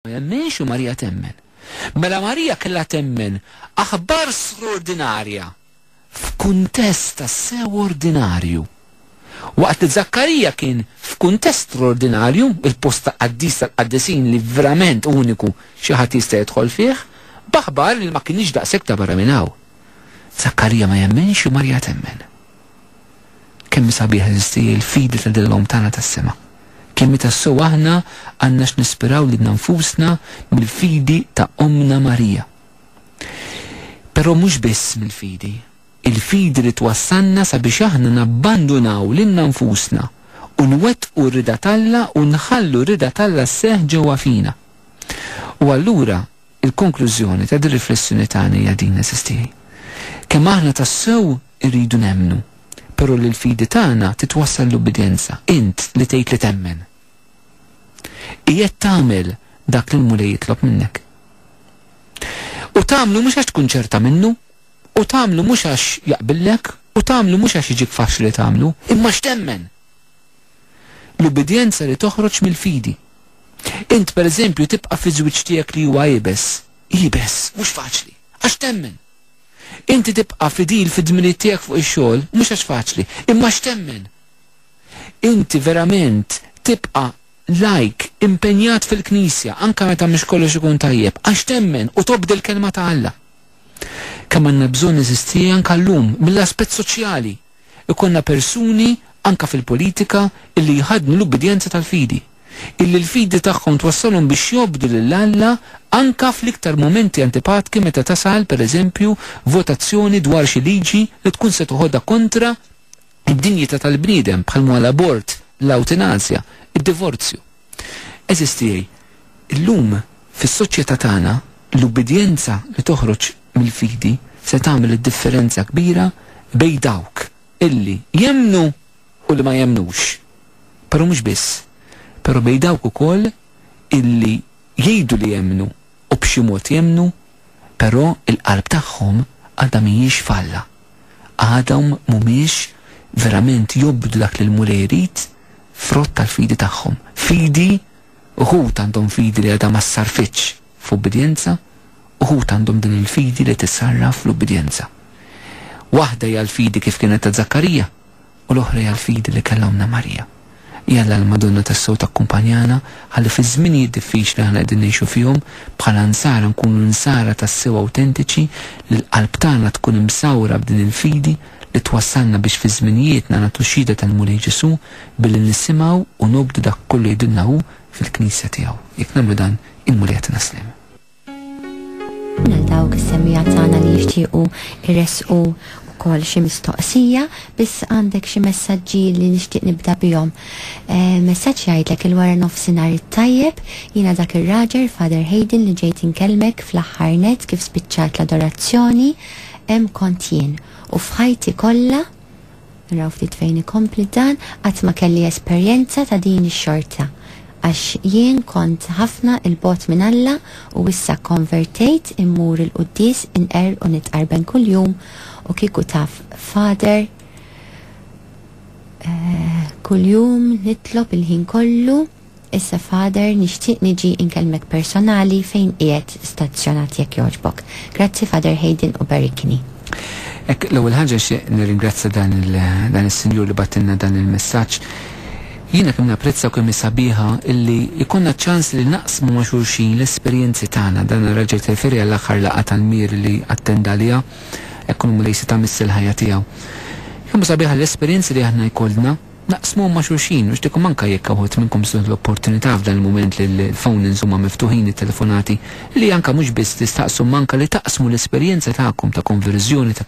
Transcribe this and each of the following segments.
jemmenx u Marija temmen. Mela Marija kellha temmen aħbar straordinarja f'kuntest tassew ordinarju. Waqt li Zakkarija kien f'kuntest straordinarju, il-post ta' qaddis tal-qaddisin li verament uniku xi ħadd jista' jidħol fih, baħbar li ma kienx daqshekk ta' barra minn hawn. Zakkarija ma jemmenx u Marija temmen. Kemm sabiħ eżisti l-fidi ta' dil-lom tagħna tas-sema. Kemm tassew aħna għandna x'nispiraw lil nfusna mill-fidi ta' Omna Marija. Però mhux biss mill-fidi. Il-fidi li twassalna sabiex aħna nabbandunaw lil nfusna u nwettqu r-rida talla u nħallu r-rida talla sseħħ ġewwa fina. U allura il-konklużjoni ta' dir-riflessjoni tagħna hija din eżistej. Kemm aħna tassew irridu nemmnu, però li l-fidi tagħna titwassal l-ubidjenza, int li tgħid li temmen. Qiegħed tagħmel dak li l-mulej jitlob minnek. U tagħmlu mhux għax tkun ċerta minnu, u tagħmlu mhux għax jaqbillek, u tagħmlu mhux għax jiġik faċli tagħmlu, imma x'temmen. L-ubidjenza li toħroġ mill-fidi. Int pereżempju tibqa' fi żwieġ tiegħek li huwa jibes, mhux faċli, għax temmen. Inti tibqa' fidil fid-dminijiet tiegħek fuq ix-xogħol, mhux għax faċli, imma x'temmen. Inti verament tibqa' impenjat fil-Knisja, anke meta mhux kollox ikun tajjeb, għax temmen u tobdi l-kelma ta' Alla. Kemm għandna bżonn eżisti anke llum mill-aspett soċjali. Ikonna persuni anke fil-politika illi jħadnu l-ubidjenza tal-fidi. Illi l-fidi tagħhom twassalhom biex jobdu lil Alla anke fl-iktar momenti antipatiki meta tasal pereżempju votazzjoni dwar xi liġi li tkun se toħodha kontra id-dinjità tal-bniedem bħalma l-abort, l-eutanasja, id-divorzju. Eżisti illum fis-soċjetà tagħna l-ubidjenza li toħroġ mill-fidi se tagħmel id-differenza kbira bejn dawk illi jemnu u li ma jemnux. Però mhux biss, però bejn dawk ukoll illi jgħidu li jemnu u b'xi mod jemnu, però il-qalb tagħhom għadha mhijiex falla. Għadhom mhumiex verament jobdu dak li l-mulej jrid frott tal-fidi tagħhom. Fidi uħud għandhom fidi li għadha ma ssarfitx f'ubidjenza, uħud għandhom din il-fidi li tissarraf fl-ubidjenza. Waħda hija l-fidi kif kienet ta' Zakkarija u l-oħra hija l-fidi li kellha Omna Marija. Jalla l-Madonna tas-sew takkumpanjana ħalli fi żminijiet diffiċli aħna qegħdin ngħixu fihom bħala nsara nkunu nsara tas-sew awtentiċi li l-qalb tagħna tkun imsawra b'din il-fidi li twassalna biex fi żminijietna nagħtu xhieda tal-Mulej Ġesu billi nisimgħu u nobdu dak kollu jgħidulna hu fil-Knisja tiegħu. Jekk nagħmlu dan il-Mulej qed naslem. Dawk is-semmija tagħna li jixtiequ irresqu wkoll xi mistoqsija, biss għandek xi messaġġi li nixtieq nibda bihom. Messaġġ jgħidlek il-wara nofsinhar it-tajjeb, jiena dak ir-raġel Father Hayden li ġejt inkellmek fl-aħħar net kif spiċċat l-adorazzjoni hemm kont jien u f'ħajti kollha naraw ftit fejn ikompli dan qatt ma kelli esperjenza ta' din ix-xorta. Għax jien kont ħafna il-bot minn Alla u issa konvertejt immur il-qudies inqer u nitqarben kuljum u kieku taf Father kuljum nitlob il-ħin kollu issa Father nixtieq niġi inkellmek personali fejn qiegħed stazzjonat jekk jogħġbok. Grazzi Father Hayden u barikni. L-ewwel ħaġa xi nirringrazzja dan is-Sinjur li battilna dan il-messaġġ. Jiena kemm napprezza kemm sabiħa illi jkollna ċans li naqsmu ma' xulxin l-esperjenzi tagħna. Dan ir-raġel tirreferi għall-aħħar laqgħa tal-mir li attenda liha hekk mulej se tagħmel il-ħajja tiegħu. Kemm sabiħa l-esperjenzi li aħna jkollna naqsmu ma' xulxin u xtikum anke jekk wħud minnkom suħ l-opportunità f'dan il-mument li l-phones huma miftuħin it-telefonati li anke mhux biss tistaqsu manka li taqsmu l-esperjenza tagħkom ta' konverżjoni ta'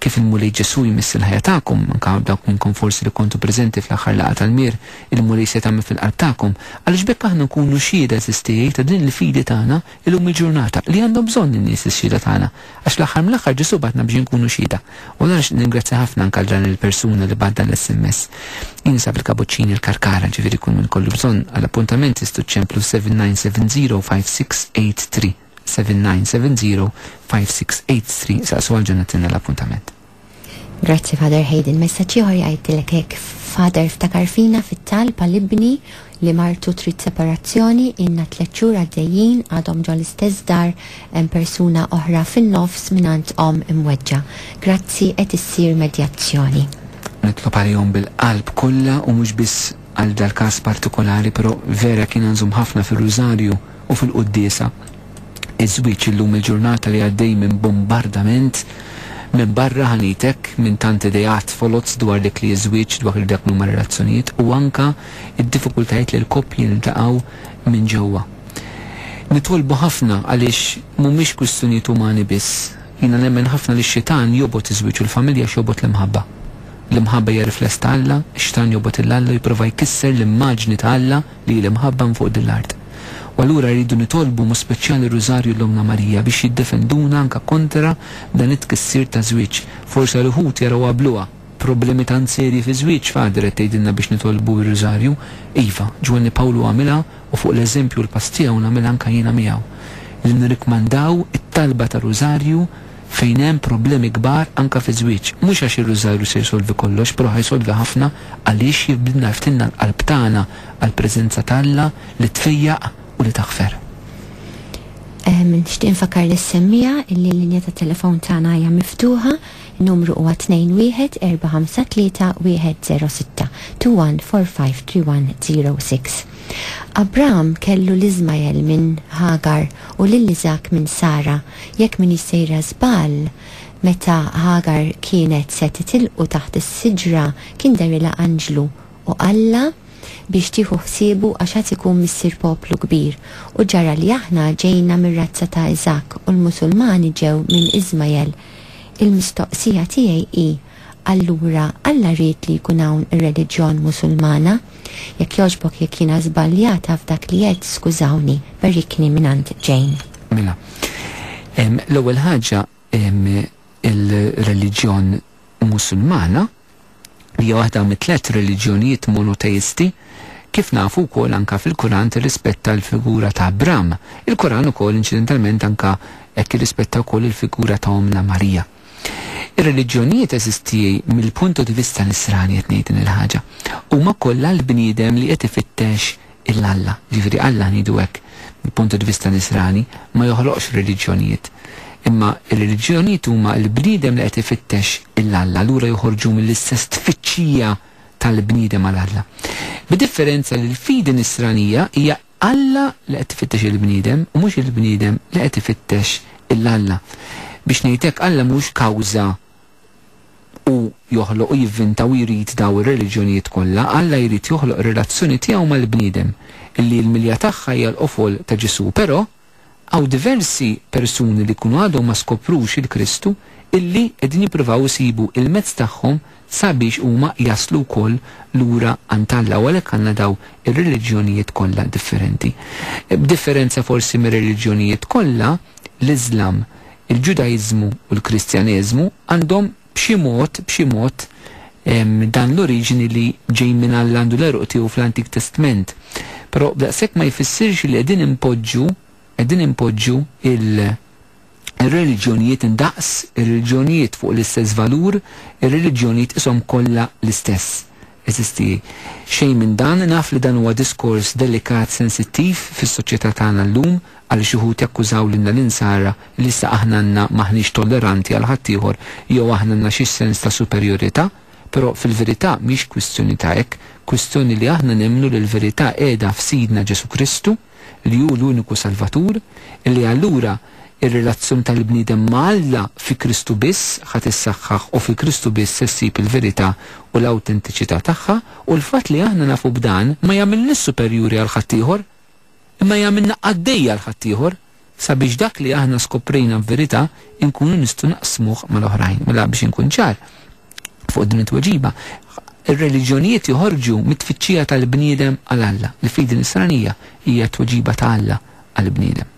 kif il-Mulej Ġesu jmiss il-ħajja tagħkom anke dawk minnkom forsi li kontu preżenti fl-aħħar laqgħa tal-mir il-Mulej se tagħmel fil-qalb tagħkom għaliex bekk aħna nkunu xhieda tistejjej ta' din il-fidi tagħna illum il-ġurnata li għandhom bżonn in-nies ix-xhieda tagħna għax l-aħħar mill-aħħar Ġesu bagħatna biex nkunu xhieda. U ningrazzja ħafna anke dan il-persuna li bagħda l-SMS. Jinsab il-kabuċċini l-karkara ġifieri kun minn kollu bżonn għall-appuntament istu ċemplu 7970-5683 7970-5683 saqsu għal-ġunatina l-appuntament. Grazzi Father Hayden. Messaġġi ieħor jgħidilek hekk Father ftakar fina fit-talb għall-ibni li martu trid separazzjoni inna 3 xhur għaddejjin għadhom ġol istess dar persuna oħra fin-nofs mingħand imweġġa. Grazzi qed issir medjazzjoni. Nitlob għalihom bil-qalb kollha u mhux biss għal dal-każ partikolari, però vera kien nżum ħafna fir-Rużarju u fil-Qudiesa. Iż-żwieġ illum il-ġurnata li għaddej minn bombardament minn barra ħanitek minn tant idejat folots dwar dik li jiżwieġ dwar dak huma relazzjonijiet u anka id-diffikultajiet li l-koppji jiltaqgħu minn ġewwa. Nitolbu ħafna għaliex mhumiex kwistjonijiet umani biss. Jiena nemmen ħafna li x-xitan jobot iż-żwieġ u l-familja x'jobot l-imħabba. L-imħabba hija rifless ta' Alla, x-xitan jobot il-Alla jipprova jkisser l-immaġni ta' Alla li l-imħabba fuq dil-art. U allura rridu nitolbu mu speċjali Rużarju l-Omna Marija biex jiddefenduna anka kontra dan it-tkissir ta' żwieġ. Forsi l-ħut jaraw għabluha problemi tan serji fi żwieġ fader qed tgħidilna biex nitolbu r-Rużarju. Iva, Ġwanni Pawlu għamilha u fuq l-eżempju l-pastija u nagħmilha anke jiena miegħu. Li nirrikmandaw it-talba ta' Rużarju fejn hemm problemi kbar anka fi żwieġ. Mhux għax ir-Rużarju se jsolvi kollox, però ħajsolvi ħafna għaliex jibdilna ftinna l-qalb tagħna għall-preżenza t'Alla li tfejjaq u li taħfer. Nixtieq nfakkar lis-semmija illi l-linja ta' telefon tagħna hija miftuħa, numru huwa 21-453-106 21453106. Abraham kellu l-Iżmajel minn Hagar u l-Iżak minn Sara, jekk min jissejra żball meta Hagar kienet se titilqu taħt is-siġra kien darilha anġlu u Alla biex tieħu ħsiebu għax qed ikun missier poplu kbir u ġara li aħna ġejna mir-razza ta' Iżak u l-Musulmani ġew minn Iżmajel. Il-mistoqsija tiegħi hi allura Alla rrid li jkun hawn ir-reliġjon Musulmana? Jekk jogħġbok jekk jiena żbaljata f'dak li qed skużawni, barikni mingħand Jane. Mela. L-ewwel ħaġa il-reliġjon Musulmana hija waħda mit-tliet reliġjonijiet monoteisti kif nafu wkoll anka fil-Kuran tirrispetta l-figura ta' Abraham. Il-Kuran ukoll inċidentalment anka hekk irrispetta wkoll il-figura ta' Omna Marija. Ir-reliġjonijiet eżisti mill-punto di vista nisrani qed ngħid il-ħaġa. Huma kollha l-bniedem li qed ifittex il-Alla. Ġifieri Alla ngħidu hekk mill-punto di vista nisrani ma joħloqx reliġjonijiet. Imma il-reliġjonijiet huma l-bniedem li qed ifittex il-Alla, allura joħorġu mill-istess tfittxija tal-bniedem għal-Alla. B'differenza li l-fidi nisranija hija Alla li qed tifittex il-bniedem u mhux il-bniedem li qed ifittex il-Alla. Biex ngħidlek Alla mhux kawża u joħloq u jivvinta u jrid daw ir-reliġjonijiet kollha, Alla jrid joħloq relazzjoni tiegħu mal-bniedem illi l-milja tagħha hija l-qofol ta' Ġesu, però għaw diversi persuni li kunu għadhom ma skoprux il-Kristu illi qegħdin jippruvaw isibu il-mezz tagħhom sabiex huma jaslu wkoll lura għand Alla u għalhekk għandna daw ir-reliġjonijiet kollha differenti. B'differenza forsi mir-reliġjonijiet kollha, l-Iżlam, il-Ġudajiżmu u l-Kristjaneżmu għandhom b'xi mod dan l-oriġini li ġej minn Alla għandu l-eruq tiegħu fl-Antik Testament. Però daqshekk ma jfissirx li qegħdin impoġġu il-reliġjonijiet indaqs, ir-reliġjonijiet fuq l-istess valur, ir-reliġjonijiet ishom kollha l-istess. Eżisti xejn minn dan, naf li dan huwa diskors delikat sensittiv fis-soċjetà tagħna llum għal xi wħud jakkużaw lilna l-insara li issa aħna għandna maħniex tolleranti għal ħaddieħor jew aħna għandna xi sens ta' superjorità, però fil-verità mhix kwistjoni ta' hekk, kwistjoni li aħna nemmnu li l-verità qiegħda f'Sidna Ġesu Kristu li hu l-uniku Salvatur, li allura ir-relazzjoni tal-bniedem ma' Alla fi Kristu biss ħadd issaħħaħ u fi Kristu biss issib il-verità u l-awtentiċità tagħha u l-fatt li aħna nafu b'dan ma jagħmilniex superjuri għal ħaddieħor imma jagħmilna għaddejja għal ħaddieħor sabiex dak li aħna skoprejna f'verità inkunu nistgħu naqsmuh mal-oħrajn. Mela biex inkun ċar fuq din it-tweġiba, ir-reliġjonijiet joħorġu mit-tfittxija tal-bniedem għal Alla. L-fidi nisranija hija tweġiba ta' Alla għall-bniedem.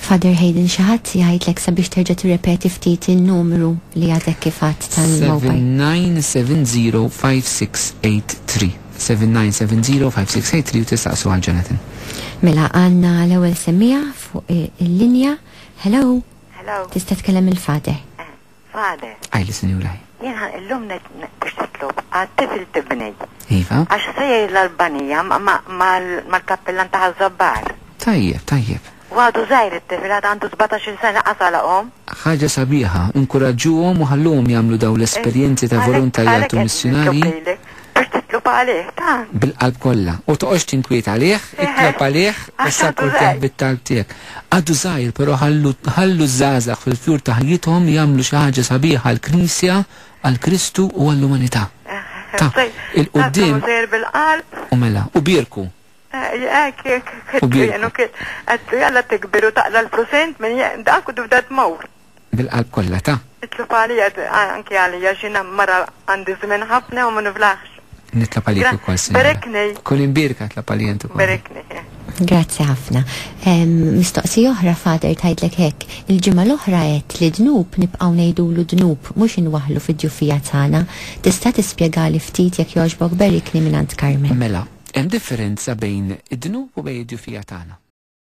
Father Hayden xi ħadd jgħidlek sabiex terġa' tirrepeti ftit in-numru li għadek kif għadd tal-mobile. 79705683. 79705683 u tistaqsu għal Jonathan. Mela għandna l-ewwel semmija fuq il-linja. Hello. Hello. Tista' tkellem il-Father. Father. Ajli sinjuraj. Jien illum biex titlob għat-tifel tibni. Iva. Għax sejjer l-Albanija mal-kappellan ta' Zabbar. Tajjeb. Għadu zaħir it-tifel għandu 17 sena qasalaqhom. Ħaġa sabiħa, inkoraġġuhom u ħalluhom jagħmlu daw l-esperjenzi ta' volontarjat u missjonarji. Biex titlob għalih, ta' bil-qalb kollha. U toqgħodx tinkwiet għalih, itlob għalih, issa kulteħ bit-talb tiegħek. Għadu żgħir, però ħallu żgħażagħ fil-fjur ta' ħajjithom jagħmlu xi ħaġa sabiħa għall-Knisja, għall-Kristu u għall-umanità. Ta' il-qudiem u mela, u birku. Jalla tikbiru taqla l-prosent minn dak u dubda tmur. Bil-qalb kollha ta'. Itlob għalija anki għalija xina mara għandi żmien ħafna u ma niflaħx. Nitlob għalik ukoll sinjora. Berekni. Kull imbirka tlab għalijent ukoll. Berekni. Grazzi ħafna. Mistoqsija oħra fader tgħidlek hekk. Il-ġimgħa l-oħra qed li dnub nibqgħu ngħidulu dnub mhux inwaħħlu fid-ġufija tagħna. Tista' tispjegali ftit jekk jogħġbok berikni mingħand Carmen. Mela, hemm differenza bejn id-dnub u bejn id-ġufija tagħna.